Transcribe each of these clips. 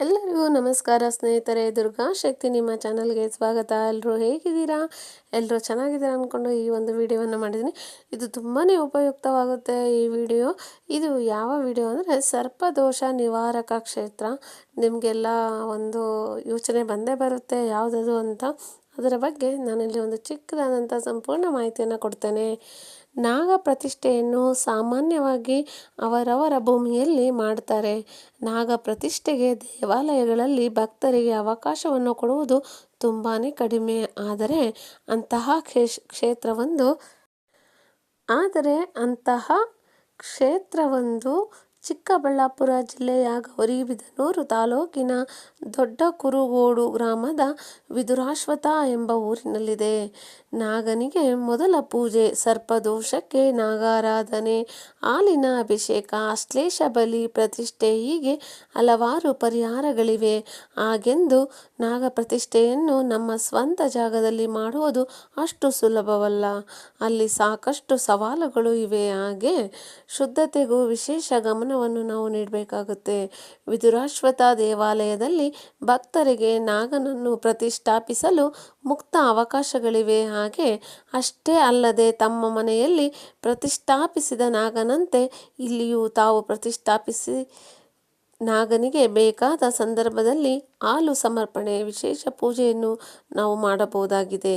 ಎಲ್ಲರಿಗೂ ನಮಸ್ಕಾರ ಸ್ನೇಹಿತರೆ. ದುರ್ಗಾ ಶಕ್ತಿ ನಿಮ್ಮ ಚಾನಲ್ಗೆ ಸ್ವಾಗತ. ಎಲ್ಲರೂ ಹೇಗಿದ್ದೀರಾ? ಎಲ್ಲರೂ ಚೆನ್ನಾಗಿದ್ದೀರಾ ಅಂದ್ಕೊಂಡು ಈ ಒಂದು ವಿಡಿಯೋವನ್ನು ಮಾಡಿದ್ದೀನಿ. ಇದು ತುಂಬಾ ಉಪಯುಕ್ತವಾಗುತ್ತೆ ಈ ವಿಡಿಯೋ. ಇದು ಯಾವ ವಿಡಿಯೋ ಅಂದರೆ ಸರ್ಪದೋಷ ನಿವಾರಕ ಕ್ಷೇತ್ರ. ನಿಮಗೆಲ್ಲ ಒಂದು ಯೋಚನೆ ಬಂದೇ ಬರುತ್ತೆ ಯಾವುದದು ಅಂತ. ಅದರ ಬಗ್ಗೆ ನಾನಿಲ್ಲಿ ಒಂದು ಚಿಕ್ಕದಾದಂಥ ಸಂಪೂರ್ಣ ಮಾಹಿತಿಯನ್ನು ಕೊಡ್ತೇನೆ. ನಾಗ ಪ್ರತಿಷ್ಠೆಯನ್ನು ಸಾಮಾನ್ಯವಾಗಿ ಅವರವರ ಭೂಮಿಯಲ್ಲಿ ಮಾಡ್ತಾರೆ. ನಾಗ ಪ್ರತಿಷ್ಠೆಗೆ ದೇವಾಲಯಗಳಲ್ಲಿ ಭಕ್ತರಿಗೆ ಅವಕಾಶವನ್ನು ಕೊಡುವುದು ತುಂಬಾ ಕಡಿಮೆ. ಆದರೆ ಅಂತಹ ಕ್ಷೇತ್ರವೊಂದು ಚಿಕ್ಕಬಳ್ಳಾಪುರ ಜಿಲ್ಲೆಯ ಗೌರಿಬಿದನೂರು ತಾಲೂಕಿನ ದೊಡ್ಡ ಕುರುಗೋಡು ಗ್ರಾಮದ ವಿದುರಾಶ್ವತ್ಥ ಎಂಬ ಊರಿನಲ್ಲಿದೆ. ನಾಗನಿಗೆ ಮೊದಲ ಪೂಜೆ, ಸರ್ಪದೋಷಕ್ಕೆ ನಾಗಾರಾಧನೆ, ಹಾಲಿನ ಅಭಿಷೇಕ, ಅಶ್ಲೇಷ ಬಲಿ, ಪ್ರತಿಷ್ಠೆ ಹೀಗೆ ಹಲವಾರು ಪರಿಹಾರಗಳಿವೆ. ಹಾಗೆಂದು ನಾಗ ಪ್ರತಿಷ್ಠೆಯನ್ನು ನಮ್ಮ ಸ್ವಂತ ಜಾಗದಲ್ಲಿ ಮಾಡುವುದು ಅಷ್ಟು ಸುಲಭವಲ್ಲ. ಅಲ್ಲಿ ಸಾಕಷ್ಟು ಸವಾಲುಗಳು ಇವೆ. ಹಾಗೆ ಶುದ್ಧತೆಗೂ ವಿಶೇಷ ಗಮನವನ್ನು ನಾವು ನೀಡಬೇಕಾಗುತ್ತೆ. ವಿದುರಾಶ್ವತ್ಥ ದೇವಾಲಯದಲ್ಲಿ ಭಕ್ತರಿಗೆ ನಾಗನನ್ನು ಪ್ರತಿಷ್ಠಾಪಿಸಲು ಮುಕ್ತ ಅವಕಾಶಗಳಿವೆ. ಹಾಗೆ ಅಷ್ಟೇ ಅಲ್ಲದೆ ತಮ್ಮ ಮನೆಯಲ್ಲಿ ಪ್ರತಿಷ್ಠಾಪಿಸಿದ ನಾಗನಂತೆ ಇಲ್ಲಿಯೂ ತಾವು ಪ್ರತಿಷ್ಠಾಪಿಸಿ ನಾಗನಿಗೆ ಬೇಕಾದ ಸಂದರ್ಭದಲ್ಲಿ ಹಾಲು ಸಮರ್ಪಣೆ, ವಿಶೇಷ ಪೂಜೆಯನ್ನು ನಾವು ಮಾಡಬಹುದಾಗಿದೆ.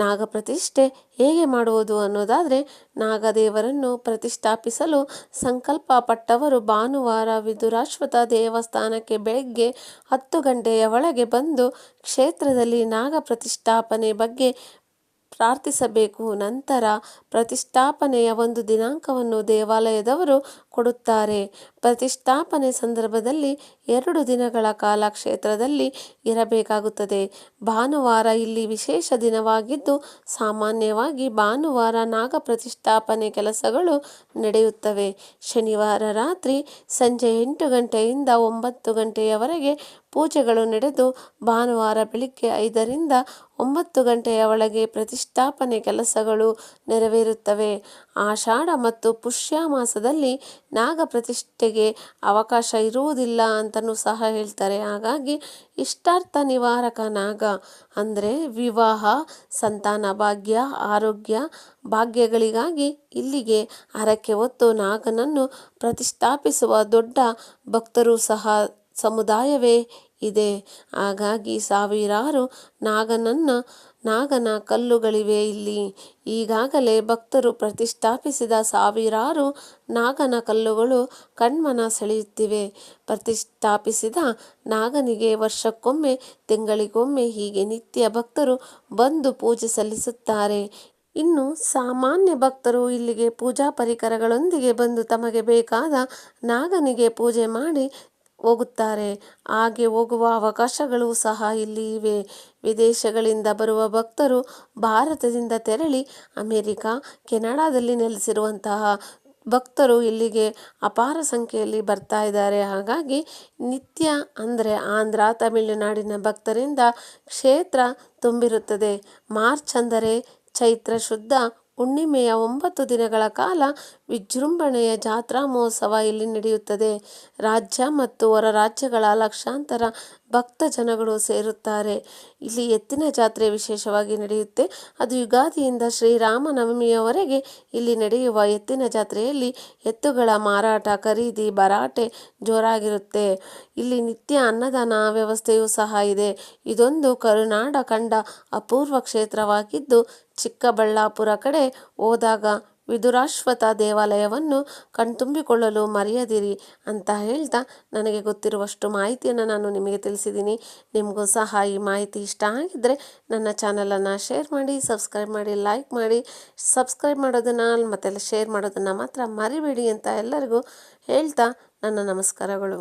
ನಾಗ ಪ್ರತಿಷ್ಠೆ ಹೇಗೆ ಮಾಡುವುದು ಅನ್ನೋದಾದರೆ, ನಾಗದೇವರನ್ನು ಪ್ರತಿಷ್ಠಾಪಿಸಲು ಸಂಕಲ್ಪ ಪಟ್ಟವರು ಭಾನುವಾರ ವಿದುರಾಶ್ವತ್ಥ ದೇವಸ್ಥಾನಕ್ಕೆ ಬೆಳಗ್ಗೆ 10 ಗಂಟೆಯ ಒಳಗೆ ಬಂದು ಕ್ಷೇತ್ರದಲ್ಲಿ ನಾಗ ಪ್ರತಿಷ್ಠಾಪನೆ ಬಗ್ಗೆ ಪ್ರಾರ್ಥಿಸಬೇಕು. ನಂತರ ಪ್ರತಿಷ್ಠಾಪನೆಯ ಒಂದು ದಿನಾಂಕವನ್ನು ದೇವಾಲಯದವರು ಕೊಡುತ್ತಾರೆ. ಪ್ರತಿಷ್ಠಾಪನೆ ಸಂದರ್ಭದಲ್ಲಿ 2 ದಿನಗಳ ಕಾಲ ಕ್ಷೇತ್ರದಲ್ಲಿ ಇರಬೇಕಾಗುತ್ತದೆ. ಭಾನುವಾರ ಇಲ್ಲಿ ವಿಶೇಷ ದಿನವಾಗಿದ್ದು, ಸಾಮಾನ್ಯವಾಗಿ ಭಾನುವಾರ ನಾಗ ಪ್ರತಿಷ್ಠಾಪನೆ ಕೆಲಸಗಳು ನಡೆಯುತ್ತವೆ. ಶನಿವಾರ ರಾತ್ರಿ ಸಂಜೆ 8 ಗಂಟೆಯಿಂದ 9 ಗಂಟೆಯವರೆಗೆ ಪೂಜೆಗಳು ನಡೆದು ಭಾನುವಾರ ಬೆಳಿಗ್ಗೆ 5 ರಿಂದ 9 ಗಂಟೆಯ ಒಳಗೆ ಪ್ರತಿಷ್ಠಾಪನೆ ಕೆಲಸಗಳು ನೆರವೇರುತ್ತವೆ. ಆಷಾಢ ಮತ್ತು ಪುಷ್ಯ ಮಾಸದಲ್ಲಿ ನಾಗ ಪ್ರತಿಷ್ಠೆಗೆ ಅವಕಾಶ ಇರುವುದಿಲ್ಲ ಅಂತಲೂ ಸಹ ಹೇಳ್ತಾರೆ. ಹಾಗಾಗಿ ಇಷ್ಟಾರ್ಥ ನಿವಾರಕ ನಾಗ ಅಂದರೆ ವಿವಾಹ, ಸಂತಾನ ಭಾಗ್ಯ, ಆರೋಗ್ಯ ಭಾಗ್ಯಗಳಿಗಾಗಿ ಇಲ್ಲಿಗೆ ಹರಕೆ ಹೊತ್ತು ನಾಗನನ್ನು ಪ್ರತಿಷ್ಠಾಪಿಸುವ ದೊಡ್ಡ ಭಕ್ತರು ಸಹ ಸಮುದಾಯವೇ ಇದೆ. ಹಾಗಾಗಿ ಸಾವಿರಾರು ನಾಗನ ಕಲ್ಲುಗಳಿವೆ ಇಲ್ಲಿ. ಈಗಾಗಲೇ ಭಕ್ತರು ಪ್ರತಿಷ್ಠಾಪಿಸಿದ ಸಾವಿರಾರು ನಾಗನ ಕಲ್ಲುಗಳು ಕಣ್ಮನ ಸೆಳೆಯುತ್ತಿವೆ. ಪ್ರತಿಷ್ಠಾಪಿಸಿದ ನಾಗನಿಗೆ ವರ್ಷಕ್ಕೊಮ್ಮೆ, ತಿಂಗಳಿಗೊಮ್ಮೆ ಹೀಗೆ ನಿತ್ಯ ಭಕ್ತರು ಬಂದು ಪೂಜೆ ಸಲ್ಲಿಸುತ್ತಾರೆ. ಇನ್ನು ಸಾಮಾನ್ಯ ಭಕ್ತರು ಇಲ್ಲಿಗೆ ಪೂಜಾ ಪರಿಕರಗಳೊಂದಿಗೆ ಬಂದು ತಮಗೆ ಬೇಕಾದ ನಾಗನಿಗೆ ಪೂಜೆ ಮಾಡಿ ಹೋಗುತ್ತಾರೆ. ಹಾಗೆ ಹೋಗುವ ಅವಕಾಶಗಳು ಸಹ ಇಲ್ಲಿ ಇವೆ. ವಿದೇಶಗಳಿಂದ ಬರುವ ಭಕ್ತರು ಭಾರತದಿಂದ ತೆರಳಿ ಅಮೆರಿಕ, ಕೆನಡಾದಲ್ಲಿ ನೆಲೆಸಿರುವಂತಹ ಭಕ್ತರು ಇಲ್ಲಿಗೆ ಅಪಾರ ಸಂಖ್ಯೆಯಲ್ಲಿ ಬರ್ತಾ ಇದ್ದಾರೆ. ಹಾಗಾಗಿ ನಿತ್ಯ ಅಂದರೆ ಆಂಧ್ರ, ತಮಿಳುನಾಡಿನ ಭಕ್ತರಿಂದ ಕ್ಷೇತ್ರ ತುಂಬಿರುತ್ತದೆ. ಮಾರ್ಚ್ ಅಂದರೆ ಚೈತ್ರ ಶುದ್ಧ ಹುಣ್ಣಿಮೆಯ 9 ದಿನಗಳ ಕಾಲ ವಿಜೃಂಭಣೆಯ ಜಾತ್ರಾ ಮಹೋತ್ಸವ ಇಲ್ಲಿ ನಡೆಯುತ್ತದೆ. ರಾಜ್ಯ ಮತ್ತು ಹೊರ ರಾಜ್ಯಗಳ ಲಕ್ಷಾಂತರ ಭಕ್ತ ಜನಗಳು ಸೇರುತ್ತಾರೆ. ಇಲ್ಲಿ ಎತ್ತಿನ ಜಾತ್ರೆ ವಿಶೇಷವಾಗಿ ನಡೆಯುತ್ತೆ. ಅದು ಯುಗಾದಿಯಿಂದ ಶ್ರೀರಾಮನವಮಿಯವರೆಗೆ ಇಲ್ಲಿ ನಡೆಯುವ ಎತ್ತಿನ ಜಾತ್ರೆಯಲ್ಲಿ ಎತ್ತುಗಳ ಮಾರಾಟ, ಖರೀದಿ, ಭರಾಟೆ ಜೋರಾಗಿರುತ್ತೆ. ಇಲ್ಲಿ ನಿತ್ಯ ಅನ್ನದಾನ ವ್ಯವಸ್ಥೆಯೂ ಸಹ ಇದೆ. ಇದೊಂದು ಕರುನಾಡ ಕಂಡ ಅಪೂರ್ವ ಕ್ಷೇತ್ರವಾಗಿದ್ದು, ಚಿಕ್ಕಬಳ್ಳಾಪುರ ಕಡೆ ಹೋದಾಗ ವಿದುರಾಶ್ವತ್ಥ ದೇವಾಲಯವನ್ನು ಕಣ್ತುಂಬಿಕೊಳ್ಳಲು ಮರೆಯದಿರಿ ಅಂತ ಹೇಳ್ತಾ, ನನಗೆ ಗೊತ್ತಿರುವಷ್ಟು ಮಾಹಿತಿಯನ್ನು ನಾನು ನಿಮಗೆ ತಿಳಿಸಿದ್ದೀನಿ. ನಿಮಗೂ ಸಹ ಈ ಮಾಹಿತಿ ಇಷ್ಟ ಆಗಿದ್ದರೆ ನನ್ನ ಚಾನಲನ್ನು ಶೇರ್ ಮಾಡಿ, ಸಬ್ಸ್ಕ್ರೈಬ್ ಮಾಡಿ, ಲೈಕ್ ಮಾಡಿ. ಸಬ್ಸ್ಕ್ರೈಬ್ ಮಾಡೋದನ್ನು ಮತ್ತು ಶೇರ್ ಮಾಡೋದನ್ನು ಮಾತ್ರ ಮರಿಬೇಡಿ ಅಂತ ಎಲ್ಲರಿಗೂ ಹೇಳ್ತಾ ನನ್ನ ನಮಸ್ಕಾರಗಳು.